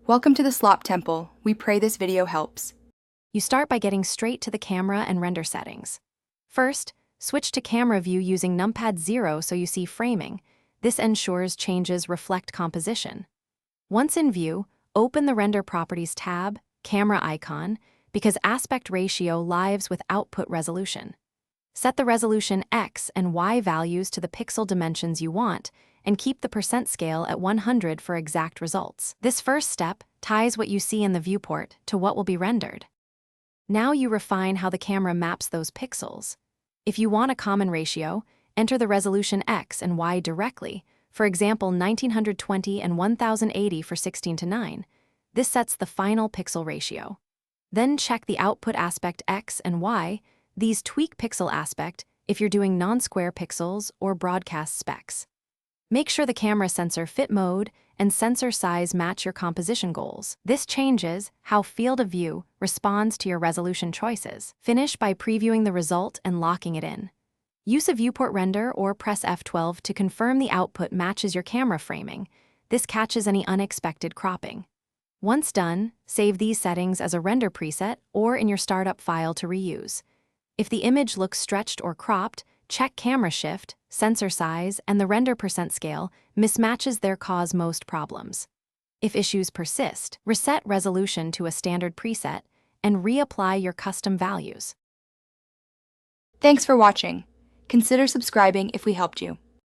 Welcome to the Slop Temple. We pray this video helps. You start by getting straight to the camera and render settings. First, switch to camera view using numpad 0 so you see framing. This ensures changes reflect composition. Once in view, open the Render Properties tab, Camera icon, because aspect ratio lives with output resolution. Set the resolution X and Y values to the pixel dimensions you want, and keep the percent scale at 100 for exact results. This first step ties what you see in the viewport to what will be rendered. Now you refine how the camera maps those pixels. If you want a common ratio, enter the resolution X and Y directly, for example 1920 and 1080 for 16:9. This sets the final pixel ratio. Then check the output aspect X and Y. These tweak pixel aspect if you're doing non-square pixels or broadcast specs. Make sure the camera sensor fit mode and sensor size match your composition goals. This changes how field of view responds to your resolution choices. Finish by previewing the result and locking it in. Use a viewport render or press F12 to confirm the output matches your camera framing. This catches any unexpected cropping. Once done, save these settings as a render preset or in your startup file to reuse. If the image looks stretched or cropped, check camera shift, sensor size, and the render percent scale. Mismatches there cause most problems. If issues persist, reset resolution to a standard preset and reapply your custom values. Thanks for watching. Consider subscribing if we helped you.